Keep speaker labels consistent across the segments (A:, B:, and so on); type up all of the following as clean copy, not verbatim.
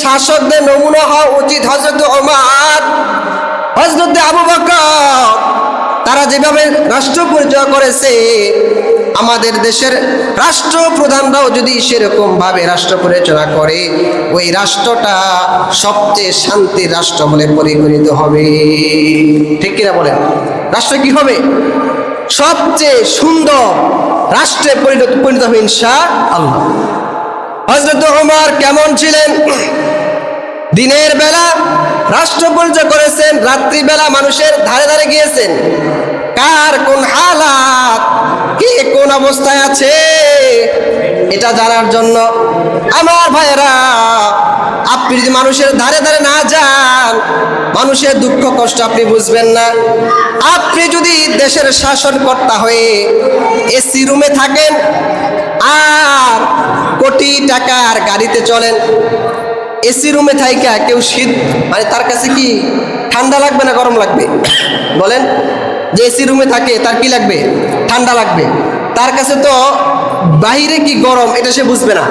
A: শাসকদের নমুনা হওয়া উচিত হযরত ওমর, হযরত আবু বকর। তারা যেভাবে রাষ্ট্র পরিচালনা করেছে, আমাদের দেশের রাষ্ট্রপ্রধানরাও যদি সেরকম ভাবে রাষ্ট্র পরিচালনা করে, ওই রাষ্ট্রটা সবচেয়ে শান্তির রাষ্ট্র বলে পরিগণিত হবে। ঠিক কিনা বলেন? রাষ্ট্র কি হবে? সবচেয়ে সুন্দর রাষ্ট্রে পরিণত হবে ইনশাআল্লাহ। হযরত ওমর কেমন ছিলেন? দিনের বেলা রাষ্ট্র পরিচালনা করেছেন, রাত্রিবেলা মানুষের ধারে ধারে গিয়েছেন। কার কোন হালাত, কে কোন অবস্থায় আছে, এটা জানার জন্য। আমার ভাইয়েরা, আপনি যদি মানুষের ধারে ধারে না যান, মানুষের দুঃখ কষ্ট আপনি বুঝবেন না। আপনি যদি দেশের শাসনকর্তা হয়ে এসি রুমে থাকেন আর কোটি টাকার গাড়িতে চলেন, এসি রুমে থাইকা কেউ শীত মানে তার কাছে কি ঠান্ডা লাগবে না গরম লাগবে? বলেন। যে এসি রুমে থাকে তার কি লাগবে? ঠান্ডা লাগবে। তার কাছে তো বাইরে কি গরম এটা সে বুঝবে না।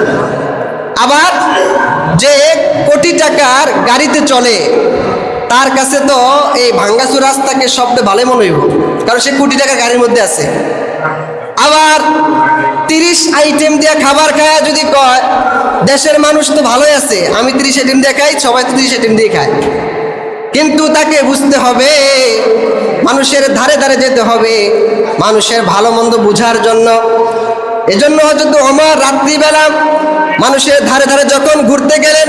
A: আবার যে কোটি টাকার গাড়িতে চলে, তার কাছে তো এই ভাঙ্গাচুর রাস্তাকে সবচেয়ে ভালো মনে হইব, কারণ সে কোটি টাকার গাড়ির মধ্যে আছে। আবার 30 আইটেম দিয়ে খাবার খায় যদি কয় দেশের মানুষ তো ভালোই আছে, আমি 30 আইটেম দিয়ে খাই, সবাই তো 30 আইটেম দিয়ে খায়। কিন্তু তাকে বুঝতে হবে, মানুষের ধারে ধারে যেতে হবে, মানুষের ভালো মন্দ বুঝার জন্য। এজন্য হযরত ওমর রাত্রিবেলা মানুষের ধারে ধারে যখন ঘুরতে গেলেন,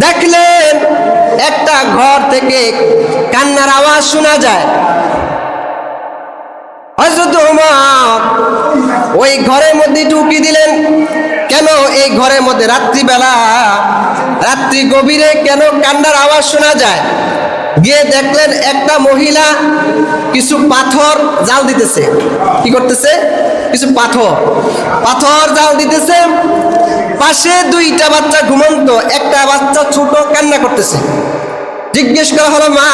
A: দেখলেন একটা ঘর থেকে কান্নার আওয়াজ শোনা যায়। হযরত ওমর ওই ঘরের মধ্যে ঢুকি দিলেন। কেন এই ঘরের মধ্যে রাত্রিবেলা, রাত্রি গভীরে কেন কান্নার আওয়াজ শোনা যায়? গিয়ে দেখলেন একটা মহিলা কিছু পাথর জাল দিতেছে। কি করতেছে? কিছু পাথর জাল দিতেছে। পাশে দুইটা বাচ্চা ঘুমন্ত, একটা বাচ্চা ছোট কান্না করতেছে। জিজ্ঞেস করা হলো, মা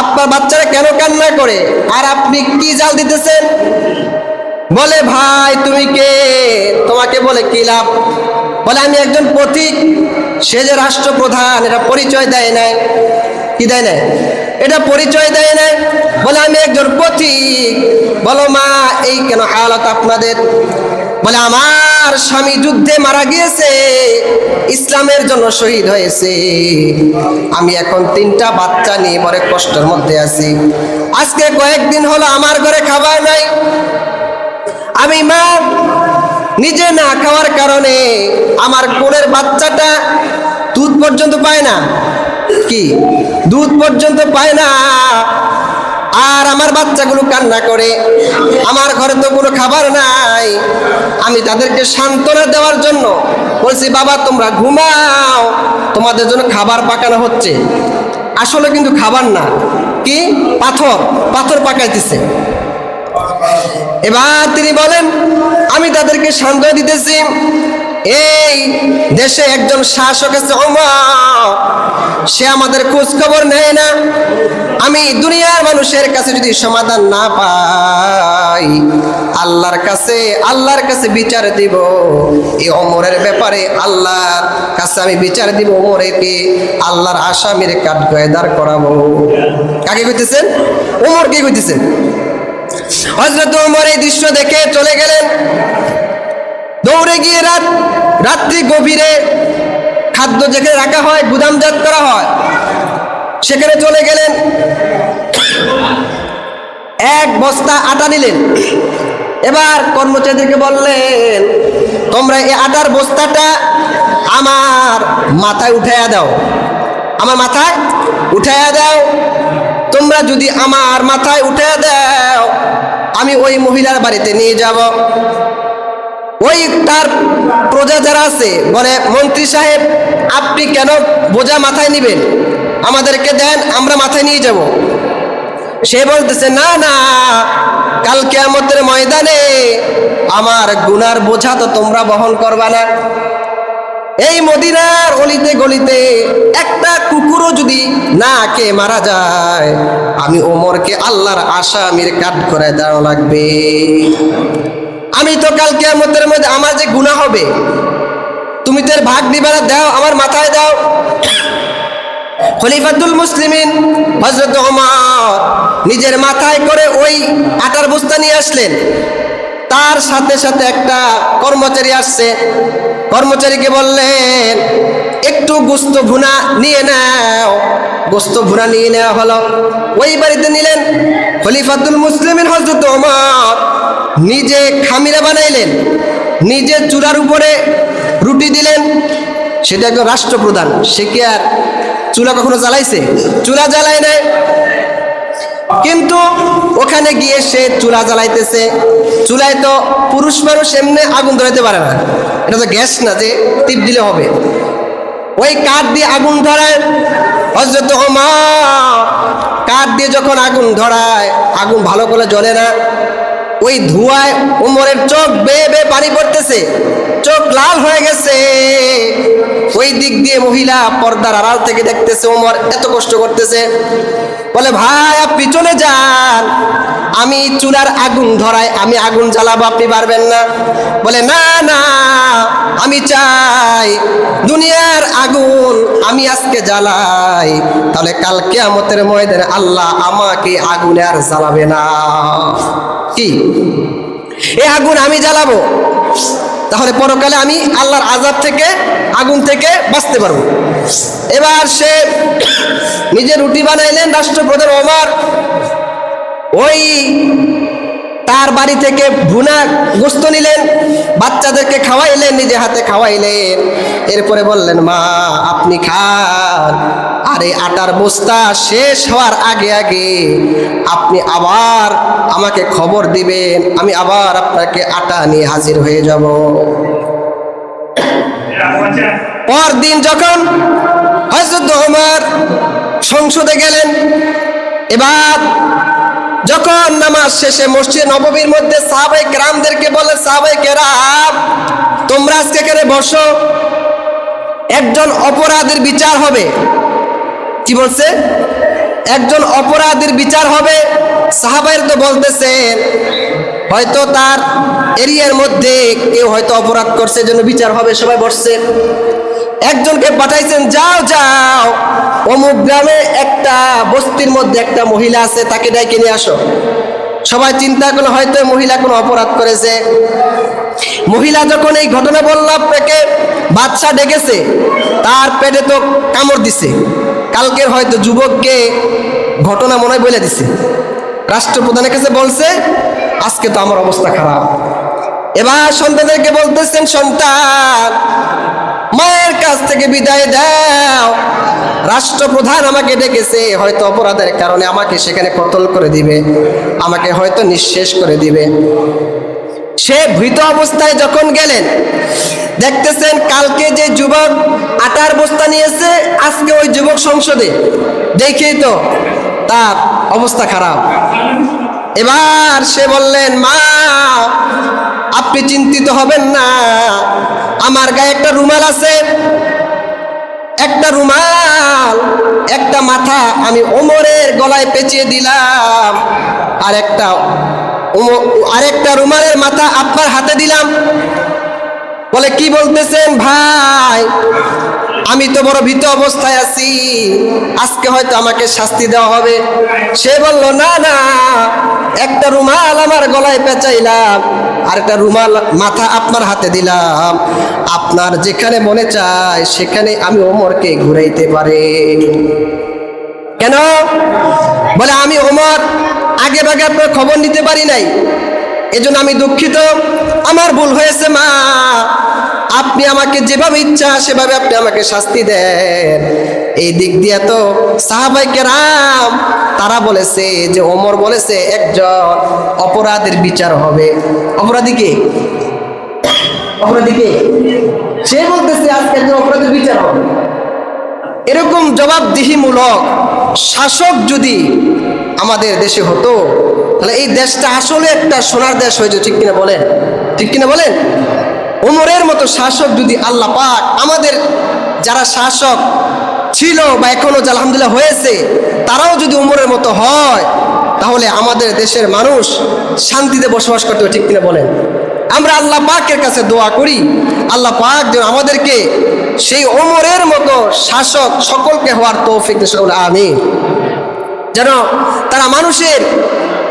A: আপনার বাচ্চারা কেন কান্না করে, আর আপনি কি জাল দিতেছেন? বলে, ভাই তুমি কে? তোমাকে বলে কি লাভ? বলে, আমি একজন পথিক। সে যে রাষ্ট্রপ্রধান এটা পরিচয় দেয় নাই। কি দেয় নাই? এটা পরিচয় দেয় নাই। বলে, আমি একজন পথিক। বলো মা, এই কেন হালত আপনাদের? বলে, আমার স্বামী যুদ্ধে মারা গিয়েছে, ইসলামের জন্য শহীদ হয়েছে। আমি এখন 3টা বাচ্চা নিয়ে বড় কষ্টের মধ্যে আছি। আজকে কয়েকদিন হলো আমার ঘরে খাবার নাই। আমি মা নিজে না খাওয়ার কারণে আমার কোলের বাচ্চাটা দুধ পর্যন্ত পায় না। কি? দুধ পর্যন্ত পায় না। আর আমার বাচ্চাগুলো কান্না করে। আমার ঘরে তো কোনো খাবার নাই। আমি তাদেরকে সান্ত্বনা দেওয়ার জন্য বলছি, বাবা তোমরা ঘুমাও, তোমাদের জন্য খাবার পাকানো হচ্ছে। আসলে কিন্তু খাবার না, কি পাথর পাকাইতেছে। এবার তিনি বলেন, আমি তাদেরকে সান্ত্বনা দিতেছি, এই দেশে একজন শাসক আছে ওমর, সে আমাদের খোঁজ খবর নেয় না। আমি দুনিয়ার মানুষের কাছে যদি সমাধান না পাই, আল্লাহর কাছে বিচার দিব। এই ওমরের ব্যাপারে আল্লাহর কাছে আমি বিচার দিব, ওমরকে আল্লাহর আসামির কাঠগড়ায় দাঁড় করাবো। কাকে কইতেছেন? ওমরকে কইতেছেন। হযরত ওমর এই দৃশ্য দেখে চলে গেলেন। দৌড়ে গিয়ে রাত্রি গভীরে খাদ্য যেখানে রাখা হয়, গুদামজাত করা হয়, সেখানে চলে গেলেন। 1 বস্তা আটা নিলেন। এবার কর্মচারীদেরকে বললেন, তোমরা এই আটার বস্তাটা আমার মাথায় উঠাইয়া দাও, আমার মাথায় উঠাইয়া দাও। তোমরা যদি আমার মাথায় উঠাইয়া দাও, আমি ওই মহিলার বাড়িতে নিয়ে যাব। ওই তার প্রজা যারা আছে বলে, মন্ত্রী সাহেব আপনি কেন বোঝা মাথায় নিবেন, আমাদেরকে দেন, আমরা মাথায় নিয়ে যাব। সে বলতেছে, না না, কাল কিয়ামতের ময়দানে আমার গুনার বোঝা তো তোমরা বহন করবা না। এই মদিনার অলিতে গলিতে একটা কুকুরও যদি না খেয়ে মারা যায়, আমি ওমরকে আল্লাহর আসামির কাঠগড়ায় দাঁড়ানো লাগবে। আমি তো কাল কিয়ামতের মধ্যে আমার যে গুনাহ হবে, তুমি তো এর ভাগ দিবে না, দাও আমার মাথায় দাও। খলিফাতুল মুসলিমিন হযরত ওমর নিজের মাথায় করে ওই আটার বস্তা নিয়ে আসলেন। তার সাথে সাথে একটা কর্মচারী আসছে, কর্মচারীকে বললেন একটু গোস্ত ভুনা নিয়ে নাও। গোস্ত ভুনা নিয়ে নেওয়া হলো, ওই বাড়িতে নিলেন। খলিফাতুল মুসলিমিন হযরত ওমর নিজে খামিরা বানাইলেন, নিজে চূড়ার উপরে রুটি দিলেন। সেটা একজন রাষ্ট্রপ্রধান, সে কি আর চুলা কখনো জ্বালাইছে? চুলা জ্বালায় নাই, কিন্তু ওখানে গিয়ে সে চুলা জ্বালাইতেছে। চুলায় তো পুরুষ মানুষ এমনি আগুন ধরাইতে পারে না, এটা তো গ্যাস না যে টিপ দিলে হবে। ওই কাঠ দিয়ে আগুন ধরায় হযরত ওমর। কাঠ দিয়ে যখন আগুন ধরায়, আগুন ভালো করে জ্বলে না। ওই ধোঁয়ায় ওমরের চোখ বেয়ে বেয়ে পানি পড়তেছে, চোখ লাল হয়ে গেছে। ওই দিক দিয়ে মহিলা পর্দার আড়াল থেকে দেখতেছে ওমর এত কষ্ট করতেছে। বলে ভাই আপনি চলে যান, আমি চুলার আগুন ধরাই, আমি আগুন জ্বালাবো, আপনি পারবেন না। বলে না না, আমি চাই দুনিয়ার আগুন আমি আজকে জ্বালাই, তাহলে কাল কিয়ামতের ময়দানে আল্লাহ আমাকে আগুনে আর জ্বালাবে না। কি এই আগুন আমি জ্বালাবো, তাহলে পরকালে আমি আল্লাহর আযাব থেকে, আগুন থেকে বাঁচতে পারবো। এবার সে নিজে রুটি বানাইলেন। রাষ্ট্রপ্রধান ওমর ওই তার বাড়ি থেকে ভুনা গোস্ত নিলেন, বাচ্চাদেরকে খাওয়াইলেন, নিজে হাতে খাওয়াইলেন। এরপরে বললেন মা আপনি খান, আর এই আটার বস্তা শেষ হওয়ার আগে আগে আপনি আবার আমাকে খবর দিবেন, আমি আবার আপনাকে আটা নিয়ে হাজির হয়ে যাব। পরদিন যখন হযরত ওমর সংসদে গেলেন, এবার যখন নামাজ শেষে মসজিদ নববীর মধ্যে সাহাবায়ে কেরামদেরকে বলে, সাহাবায়ে কেরাম তোমরা আজকে এখানে বসো, একজন অপরাধীর বিচার হবে। কি বলছে? একজন অপরাধীর বিচার হবে। সাহাবায়ের তো বলতেছেন হয়তো তার এরিয়ার মধ্যে কেউ হয়তো অপরাধ করছে, জন্য বিচার হবে, সবাই বসছে। একজনকে পাঠাইছেন, যাও যাও অমুক গ্রামে একটা বস্তির মধ্যে একটা মহিলা আছে, তাকে ডেকে নিয়ে আসো। সবাই চিন্তা করলো হয়তো মহিলা কোনো অপরাধ করেছে। মহিলা যখন এই ঘটনা বলল, আপনাকে বাদশা ডেকেছে, তার পেটে তো কামড় দিছে, কালকের হয়তো যুবককে ঘটনা মনে হয় বলে দিছে, রাষ্ট্রপ্রধানের কাছে বলছে আজকে তো আমার অবস্থা খারাপ। এবার সন্তানদেরকে বলতেছেন, সন্তান মায়ের কাছ থেকে বিদায় দাও, রাষ্ট্রপ্রধান আমাকে ডেকেছে, হয়তো অপরাধের কারণে আমাকে সেখানে কতল করে দিবে, আমাকে হয়তো নিঃশেষ করে দিবে। সে ভীত অবস্থায় যখন গেলেন, দেখতেছেন কালকে যে যুবক আটার বস্তা নিয়েছে, আজকে ওই যুবক সংসদে, দেখেই তো তার অবস্থা খারাপ। এবার সে বললেন মা আপনি চিন্তিত হবেন না, আমার গায়ে একটা রুমাল আছে, একটা রুমাল, একটা মাথা আমি ওমরের গলায় পেঁচিয়ে দিলাম, আরেকটা রুমালের মাথা আপনার হাতে দিলাম। বলে কি বলতেছেন ভাই, আমি তো বড় ভীত অবস্থায় আছি, আজকে হয়তো আমাকে শাস্তি দেওয়া হবে। সে বলল না না, একটা রুমাল আমার গলায় পেঁচাইলাম, আর একটা রুমাল মাথা আপনার হাতে দিলাম, আপনার যেখানে মনে চায় সেখানে আমি ওমরকে ঘুরাইতে পারে। কেন? বলে আমি ওমর আগে ভাগে আপনার খবর নিতে পারি নাই, এজন্য আমি দুঃখিত, আমার ভুল হয়েছে মা, আপনি আমাকে যেভাবে ইচ্ছা সেভাবে আপনি আমাকে শাস্তি দেন। এই দিক দিয়ে তো সাহাবায়ে কেরাম তারা বলেছে যে ওমর বলেছে একজন অপরাধের বিচার হবে। অপরাধীকে সে বলতেছে আজকে একজন অপরাধের বিচার হবে। এরকম জবাবদিহিমূলক শাসক যদি আমাদের দেশে হতো, তাহলে এই দেশটা আসলে একটা সোনার দেশ হয়েছে। ঠিক কিনা বলেন? ঠিক কিনা বলেন? ওমরের মতো শাসক যদি আল্লাহ পাক আমাদের যারা শাসক ছিল বা এখনো আলহামদুলিল্লাহ হয়েছে, তারাও যদি ওমরের মতো হয়, তাহলে আমাদের দেশের মানুষ শান্তিতে বসবাস করতে হবে। ঠিক কিনা বলেন? আমরা আল্লাহ পাকের কাছে দোয়া করি, আল্লাহ পাক যেন আমাদেরকে সেই ওমরের মতো শাসক সকলকে হওয়ার তৌফিক দেন, আমিন। যেন তারা মানুষের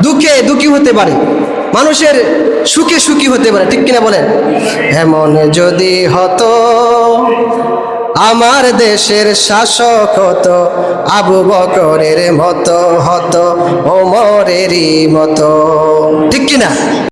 A: দুঃখে দুঃখী হতে পারে, মানুষের সুখে সুখী হতে পারে, ঠিক কিনা বলেন? এমন যদি হতো আমার দেশের শাসক হতো আবু বকরের মতো, হতো ওমরেরই মতো, ঠিক কিনা?